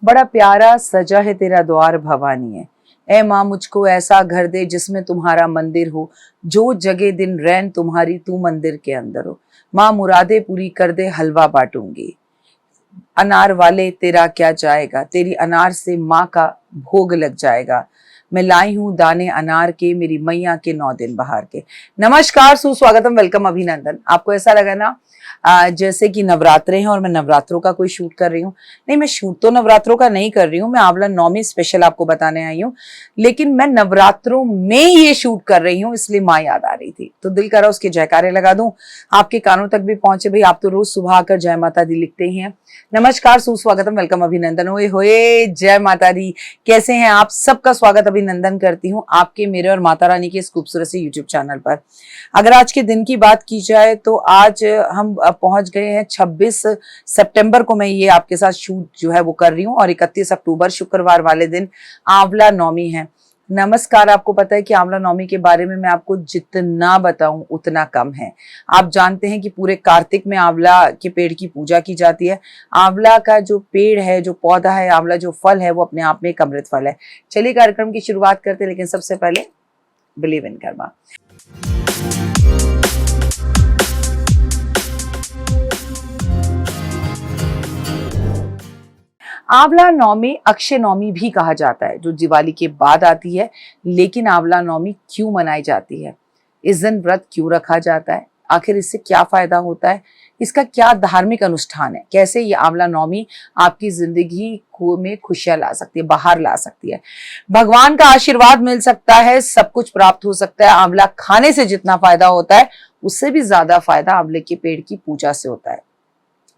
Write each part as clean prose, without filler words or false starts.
बड़ा प्यारा सजा है तेरा द्वार भवानी है। ऐ माँ मुझको ऐसा घर दे जिसमें तुम्हारा मंदिर हो, जो जगे दिन रैन तुम्हारी तू मंदिर के अंदर हो। माँ मुरादे पूरी कर दे हलवा बांटूंगी। अनार वाले तेरा क्या जाएगा, तेरी अनार से माँ का भोग लग जाएगा। मैं लाई हूँ दाने अनार के, मेरी मैया के 9 दिन बहार के। नमस्कार, सुस्वागतम, वेलकम, अभिनंदन। आपको ऐसा लगा ना जैसे कि नवरात्रे हैं और मैं नवरात्रों का कोई शूट कर रही हूँ? नहीं, मैं शूट तो नवरात्रों का नहीं कर रही हूँ, मैं आंवला नौमी स्पेशल आपको बताने आई हूँ। लेकिन मैं नवरात्रों में ये शूट कर रही हूँ, इसलिए माँ याद आ रही थी, तो दिल करा उसके जयकारे लगा दूं, आपके कानों तक भी पहुंचे। भाई आप तो रोज सुबह आकर जय माता दी लिखते ही हैं। नमस्कार, सुस्वागतम, वेलकम, अभिनंदन। ओए होए, जय माता दी। कैसे हैं आप? सबका स्वागत अभिनंदन करती हूँ आपके, मेरे और माता रानी के इस खूबसूरत से यूट्यूब चैनल पर। अगर आज के दिन की बात की जाए तो आज हम पहुंच गए हैं 26 सितंबर को। मैं ये आपके साथ शूट जो है वो कर रही हूँ और 31 अक्टूबर शुक्रवार वाले दिन आंवला नौमी है। नमस्कार, आपको पता है कि आंवला नौमी के बारे में मैं आपको जितना बताऊं उतना कम है। आप जानते हैं कि पूरे कार्तिक में आंवला के पेड़ की पूजा की जाती है। आंवला का जो पेड़ है, जो पौधा है, आंवला जो फल है, वो अपने आप में एक अमृत फल है। चलिए कार्यक्रम की शुरुआत करते हैं, लेकिन सबसे पहले बिलीव इन कर्मा। आंवला नौमी अक्षय नौमी भी कहा जाता है, जो दिवाली के बाद आती है। लेकिन आंवला नौमी क्यों मनाई जाती है? इस दिन व्रत क्यों रखा जाता है? आखिर इससे क्या फायदा होता है? इसका क्या धार्मिक अनुष्ठान है? कैसे ये आंवला नौमी आपकी जिंदगी में खुशियां ला सकती है, बाहर ला सकती है? भगवान का आशीर्वाद मिल सकता है, सब कुछ प्राप्त हो सकता है। आंवला खाने से जितना फायदा होता है, उससे भी ज्यादा फायदा आंवले के पेड़ की पूजा से होता है।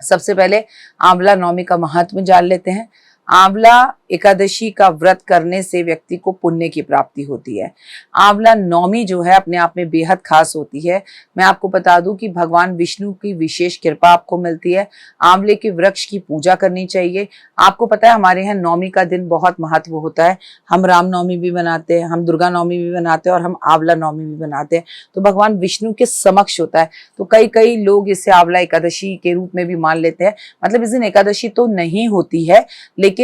सबसे पहले आंवला नौमी का महत्व जान लेते हैं। आंवला एकादशी का व्रत करने से व्यक्ति को पुण्य की प्राप्ति होती है। आंवला नौमी जो है अपने आप में बेहद खास होती है। मैं आपको बता दूं कि भगवान विष्णु की विशेष कृपा आपको मिलती है। आंवले के वृक्ष की पूजा करनी चाहिए। आपको पता है हमारे यहाँ नौमी का दिन बहुत महत्व होता है। हम राम नवमी भी बनाते हैं, हम दुर्गा नवमी भी बनाते हैं और हम आंवला नवमी भी बनाते हैं। तो भगवान विष्णु के समक्ष होता है। तो कई लोग इसे आंवला एकादशी के रूप में भी मान लेते हैं। मतलब इस दिन एकादशी तो नहीं होती है, लेकिन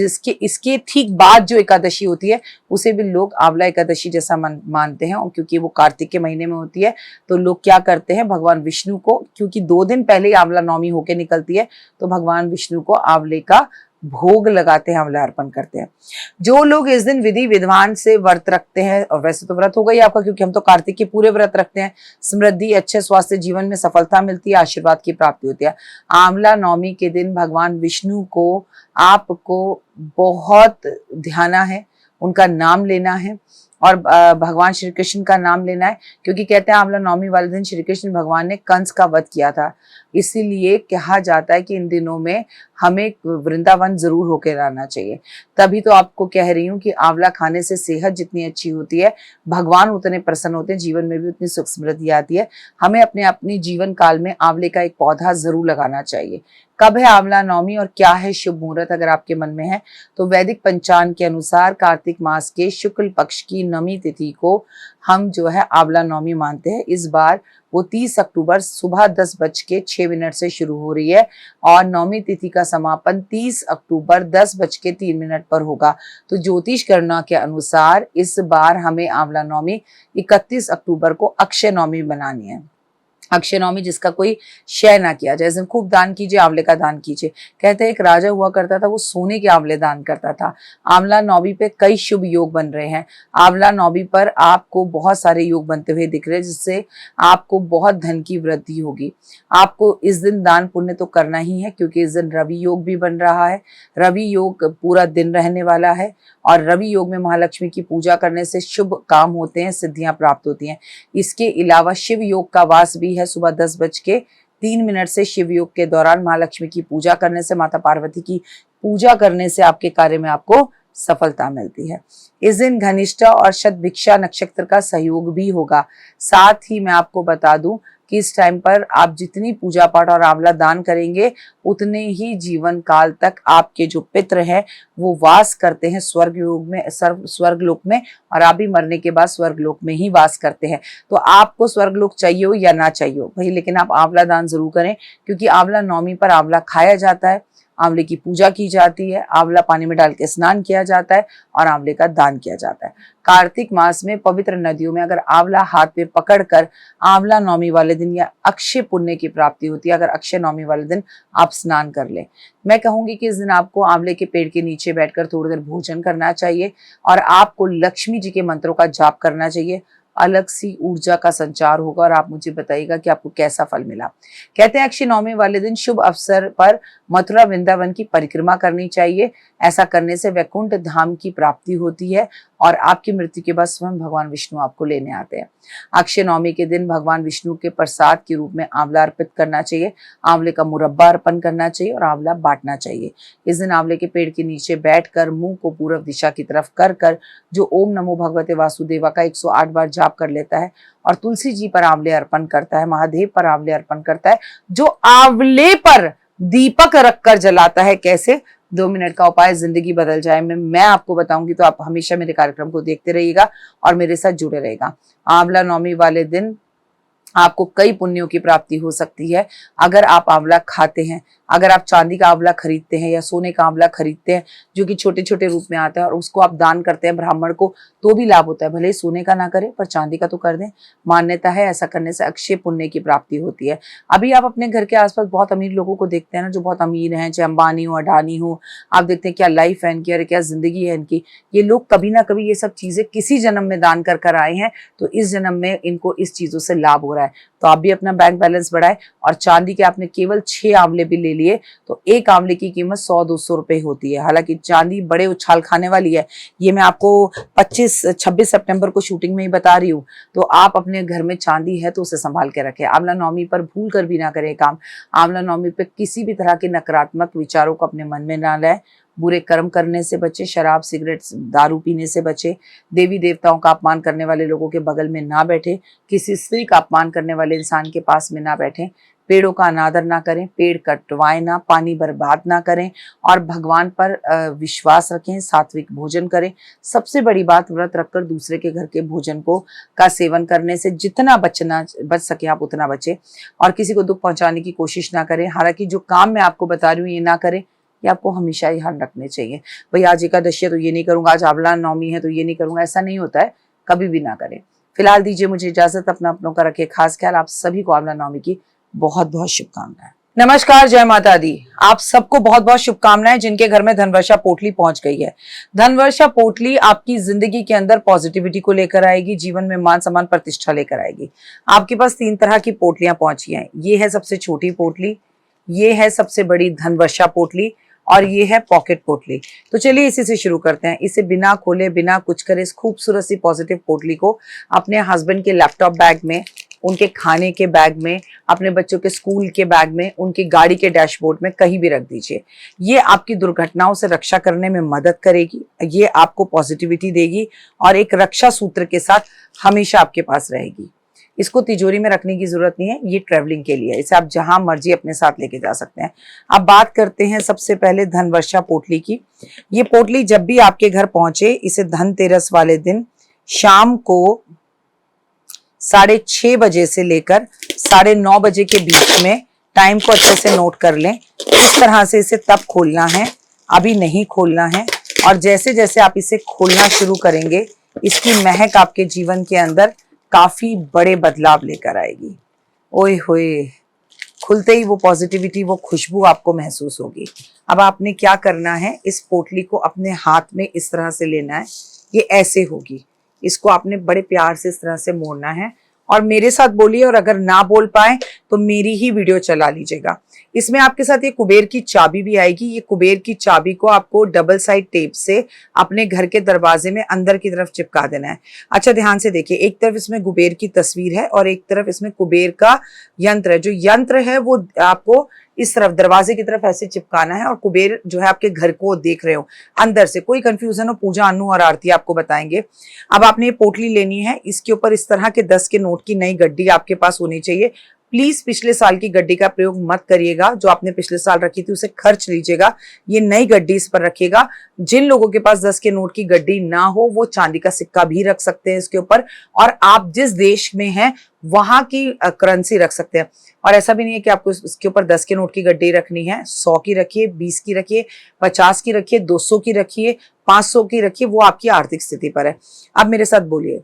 जिसके इसके ठीक बाद जो एकादशी होती है उसे भी लोग आंवला एकादशी जैसा मानते हैं। और क्योंकि वो कार्तिक के महीने में होती है, तो लोग क्या करते हैं, भगवान विष्णु को, क्योंकि 2 दिन पहले ही आंवला नौमी होके निकलती है, तो भगवान विष्णु को आंवले का भोग लगाते हैं, आंवला अर्पण करते हैं। जो लोग इस दिन विधि विधान से व्रत रखते हैं, और वैसे तो व्रत होगा ही आपका, क्योंकि हम तो कार्तिक के पूरे व्रत रखते हैं, समृद्धि, अच्छे स्वास्थ्य, जीवन में सफलता मिलती है, आशीर्वाद की प्राप्ति होती है। आंवला नौमी के दिन भगवान विष्णु को आपको बहुत ध्याना है, उनका नाम लेना है और भगवान श्री कृष्ण का नाम लेना है। क्योंकि कहते हैं आंवला नौमी वाले दिन श्री कृष्ण भगवान ने कंस का वध किया था, इसीलिए कहा जाता है कि इन दिनों में हमें वृंदावन जरूर होकर आना चाहिए। तभी तो आपको कह रही हूँ कि आंवला खाने से सेहत जितनी अच्छी होती है, भगवान उतने प्रसन्न होते हैं, जीवन में भी उतनी सुख समृद्धि आती है। हमें अपने जीवन काल में आंवले का एक पौधा जरूर लगाना चाहिए। कब है आंवला नौमी और क्या है शुभ मुहूर्त, अगर आपके मन में है तो वैदिक पंचांग के अनुसार कार्तिक मास के शुक्ल पक्ष की नवमी तिथि को हम जो है आंवला नौमी मानते हैं। इस बार वो 30 अक्टूबर सुबह 10:06 से शुरू हो रही है और नौमी तिथि का समापन 30 अक्टूबर 10:03 पर होगा। तो ज्योतिष गणना के अनुसार इस बार हमें आंवला नौमी 31 अक्टूबर को अक्षय नौमी बनानी है। अक्षय नवमी जिसका कोई क्षय ना किया जाए। जैसे खूब दान कीजिए, आंवले का दान कीजिए। कहते हैं एक राजा हुआ करता था, वो सोने के आंवले दान करता था। आंवला नौमी पे कई शुभ योग बन रहे हैं। आंवला नौमी पर आपको बहुत सारे योग बनते हुए दिख रहे हैं, जिससे आपको बहुत धन की वृद्धि होगी। आपको इस दिन दान पुण्य तो करना ही है, क्योंकि इस दिन रवि योग भी बन रहा है। रवि योग पूरा दिन रहने वाला है और रवि योग में महालक्ष्मी की पूजा करने से शुभ काम होते हैं, सिद्धियां प्राप्त होती हैं। इसके अलावा शिव योग का वास भी है। सुबह 10:03 से शिव योग के दौरान महालक्ष्मी की पूजा करने से, माता पार्वती की पूजा करने से आपके कार्य में आपको सफलता मिलती है। इस दिन घनिष्ठा और शतभिक्षा नक्षत्र का सहयोग भी होगा। साथ ही मैं आपको बता दूं कि इस टाइम पर आप जितनी पूजा पाठ और आंवला दान करेंगे, उतने ही जीवन काल तक आपके जो पितृ हैं वो वास करते हैं स्वर्ग योग में, स्वर्ग लोक में, और आप भी मरने के बाद स्वर्ग लोक में ही वास करते हैं। तो आपको स्वर्ग लोक चाहिए हो या ना चाहिए हो भाई, लेकिन आप आंवला दान जरूर करें, क्योंकि आंवला नौमी पर आंवला खाया जाता है आंवले की पूजा की जाती है, आंवला पानी में डाल के स्नान किया जाता है और आंवले का दान किया जाता है। कार्तिक मास में पवित्र नदियों में अगर आंवला हाथ में पकड़कर आंवला नवमी वाले दिन या अक्षय पुण्य की प्राप्ति होती है, अगर अक्षय नवमी वाले दिन आप स्नान कर ले। मैं कहूंगी कि इस दिन आपको आंवले के पेड़ के नीचे बैठकर थोड़ी देर भोजन करना चाहिए और आपको लक्ष्मी जी के मंत्रों का जाप करना चाहिए। अलग सी ऊर्जा का संचार होगा और आप मुझे बताइएगा कि आपको कैसा फल मिला। कहते हैं अक्षय नवमी वाले दिन शुभ अवसर पर मथुरा वृंदावन की परिक्रमा करनी चाहिए। ऐसा करने से वैकुंठ धाम की प्राप्ति होती है और आपकी मृत्यु के बाद स्वयं भगवान विष्णु आपको लेने आते हैं। अक्षय नवमी के दिन भगवान विष्णु के प्रसाद के रूप में आंवला अर्पित करना चाहिए, आंवले का मुरब्बा अर्पण करना चाहिए और आंवला बांटना चाहिए। इस दिन आंवले के पेड़ के नीचे बैठकर मुंह को पूर्व दिशा की तरफ कर जो ओम नमो भगवते वासुदेवा का 108 बार जाप कर लेता है और तुलसी जी पर आंवले अर्पण करता है, महादेव पर आंवले अर्पण करता है, जो आंवले पर दीपक रखकर जलाता है। कैसे? 2 मिनट का उपाय, जिंदगी बदल जाए में मैं आपको बताऊंगी, तो आप हमेशा मेरे कार्यक्रम को देखते रहिएगा और मेरे साथ जुड़े रहेगा। आंवला नवमी वाले दिन आपको कई पुण्यों की प्राप्ति हो सकती है अगर आप आंवला खाते हैं। अगर आप चांदी का आंवला खरीदते हैं या सोने का आंवला खरीदते हैं जो कि छोटे छोटे रूप में आता है और उसको आप दान करते हैं ब्राह्मण को, तो भी लाभ होता है। भले ही सोने का ना करें पर चांदी का तो कर दें। मान्यता है ऐसा करने से अक्षय पुण्य की प्राप्ति होती है। अभी आप अपने घर के आसपास बहुत अमीर लोगों को देखते हैं ना, जो बहुत अमीर हैं, चाहे अंबानी हो, अडानी हो, आप देखते हैं क्या लाइफ है इनकी, अरे क्या जिंदगी है इनकी। ये लोग कभी ना कभी ये सब चीजें किसी जन्म में दान कर आए हैं, तो इस जन्म में इनको इस चीजों से लाभ हो रहा है। तो आप भी अपना बैंक बैलेंस बढ़ाएं। और चांदी के आपने केवल 6 आंवले भी ले लिए तो एक आंवले की कीमत 100-200 रुपए होती है। हालांकि चांदी बड़े उछाल खाने वाली है, ये मैं आपको 26 सितंबर को शूटिंग में ही बता रही हूँ। तो आप अपने घर में चांदी है तो उसे संभाल के रखें। आंवला नवमी पर भूल कर भी ना करें काम। आंवला नवमी पर किसी भी तरह के नकारात्मक विचारों को अपने मन में ना लाए। बुरे कर्म करने से बचे, शराब सिगरेट दारू पीने से बचे, देवी देवताओं का अपमान करने वाले लोगों के बगल में ना बैठे, किसी स्त्री का अपमान करने वाले इंसान के पास में ना बैठे, पेड़ों का अनादर ना करें, पेड़ कटवाएं ना, पानी बर्बाद ना करें और भगवान पर विश्वास रखें, सात्विक भोजन करें। सबसे बड़ी बात, व्रत रखकर दूसरे के घर के भोजन का सेवन करने से जितना बच सके आप उतना बचे और किसी को दुख पहुंचाने की कोशिश ना करें। हालांकि जो काम मैं आपको बता रही हूँ ये ना करें, ये आपको हमेशा ही ध्यान रखने चाहिए। भाई आज एकादशी है तो ये नहीं करूंगा, आज आंवला नवमी है तो ये नहीं करूंगा, ऐसा नहीं होता है, कभी भी ना करें। फिलहाल दीजिए मुझे इजाजत, अपनों का रखे खास ख्याल। आप सभी को आंवला नवमी की बहुत बहुत शुभकामनाएं। नमस्कार, जय माता दी। आप सबको बहुत बहुत शुभकामनाएं जिनके घर में धनवर्षा पोटली पहुंच गई है। धनवर्षा पोटली आपकी जिंदगी के अंदर पॉजिटिविटी को लेकर आएगी, जीवन में मान सम्मान प्रतिष्ठा लेकर आएगी। आपके पास 3 तरह की पोटलियां पहुंची हैं। ये है सबसे छोटी पोटली, ये है सबसे बड़ी धनवर्षा पोटली और ये है पॉकेट पोटली। तो चलिए इसी से शुरू करते हैं। इसे बिना खोले बिना कुछ करे इस खूबसूरत सी पॉजिटिव पोटली को अपने हस्बैंड के लैपटॉप बैग में, उनके खाने के बैग में, अपने बच्चों के स्कूल के बैग में, उनकी गाड़ी के डैशबोर्ड में कहीं भी रख दीजिए। ये आपकी दुर्घटनाओं से रक्षा करने में मदद करेगी, ये आपको पॉजिटिविटी देगी और एक रक्षा सूत्र के साथ हमेशा आपके पास रहेगी। इसको तिजोरी में रखने की जरूरत नहीं है, ये ट्रैवलिंग के लिए, इसे आप जहां मर्जी अपने साथ लेके जा सकते हैं। अब बात करते हैं सबसे पहले धनवर्षा पोटली की। ये पोटली जब भी आपके घर पहुंचे, इसे धनतेरस वाले दिन शाम को 6:30 बजे से लेकर 9:30 बजे के बीच में, टाइम को अच्छे से नोट कर लें। इस तरह से इसे तब खोलना है, अभी नहीं खोलना है। और जैसे जैसे आप इसे खोलना शुरू करेंगे, इसकी महक आपके जीवन के अंदर काफी बड़े बदलाव लेकर आएगी। ओए होए, खुलते ही वो पॉजिटिविटी, वो खुशबू आपको महसूस होगी। अब आपने क्या करना है, इस पोटली को अपने हाथ में इस तरह से लेना है, ये ऐसे होगी। इसको आपने बड़े प्यार से इस तरह से मोड़ना है और मेरे साथ बोलिए, और अगर ना बोल पाए तो मेरी ही वीडियो चला लीजिएगा। इसमें आपके साथ ये कुबेर की चाबी भी आएगी। ये कुबेर की चाबी को आपको डबल साइड टेप से अपने घर के दरवाजे में अंदर की तरफ चिपका देना है। अच्छा ध्यान से देखिए, एक तरफ इसमें कुबेर की तस्वीर है और एक तरफ इसमें कुबेर का यंत्र है। जो यंत्र है वो आपको इस तरफ दरवाजे की तरफ ऐसे चिपकाना है और कुबेर जो है आपके घर को देख रहे हो अंदर से। कोई कंफ्यूजन हो, पूजा अनु और आरती आपको बताएंगे। अब आपने ये पोटली लेनी है, इसके ऊपर इस तरह के 10 के नोट की नई गड्डी आपके पास होनी चाहिए। प्लीज पिछले साल की गड्डी का प्रयोग मत करिएगा। जो आपने पिछले साल रखी थी उसे खर्च लीजिएगा, ये नई गड्डी इस पर रखिएगा। जिन लोगों के पास 10 के नोट की गड्डी ना हो वो चांदी का सिक्का भी रख सकते हैं इसके ऊपर, और आप जिस देश में हैं वहां की करेंसी रख सकते हैं। और ऐसा भी नहीं है कि आपको इसके ऊपर 10 के नोट की गड्डी रखनी है, 100 की रखिए, 20 की रखिए, 50 की रखिए, 200 की रखिए, 500 की रखिए, वो आपकी आर्थिक स्थिति पर है। अब मेरे साथ बोलिए,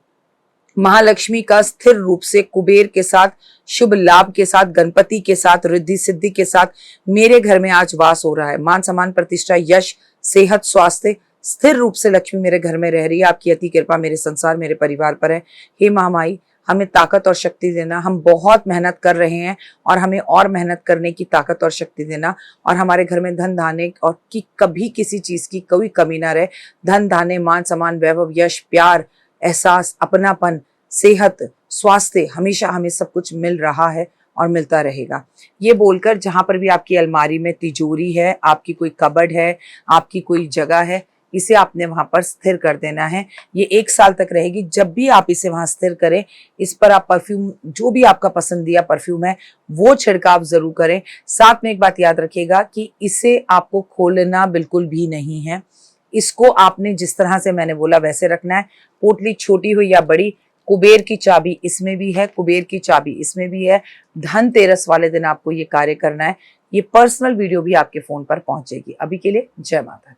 महालक्ष्मी का स्थिर रूप से कुबेर के साथ, शुभ लाभ के साथ, गणपति के साथ, रिद्धि सिद्धि के साथ मेरे घर में आज वास हो रहा है। मान सम्मान प्रतिष्ठा यश सेहत स्वास्थ्य स्थिर रूप से लक्ष्मी मेरे घर में रह रही है। आपकी अति कृपा मेरे संसार मेरे परिवार पर है। हे महामाई हमें ताकत और शक्ति देना, हम बहुत मेहनत कर रहे हैं और हमें और मेहनत करने की ताकत और शक्ति देना, और हमारे घर में धन धान्य और की कभी किसी चीज की कोई कमी ना रहे। धन धान्य मान सम्मान वैभव यश प्यार एहसास अपनापन सेहत स्वास्थ्य हमेशा हमें सब कुछ मिल रहा है और मिलता रहेगा। ये बोलकर जहां पर भी आपकी अलमारी में तिजोरी है, आपकी कोई कबर्ड है, आपकी कोई जगह है, इसे आपने वहां पर स्थिर कर देना है। ये 1 साल तक रहेगी। जब भी आप इसे वहां स्थिर करें, इस पर आप परफ्यूम, जो भी आपका पसंदीदा परफ्यूम है वो छिड़काव जरूर करें। साथ में एक बात याद रखिएगा कि इसे आपको खोलना बिल्कुल भी नहीं है। इसको आपने जिस तरह से मैंने बोला वैसे रखना है। पोटली छोटी हो या बड़ी, कुबेर की चाबी इसमें भी है, कुबेर की चाबी इसमें भी है। धनतेरस वाले दिन आपको ये कार्य करना है। ये पर्सनल वीडियो भी आपके फोन पर पहुंचेगी। अभी के लिए जय माता दी।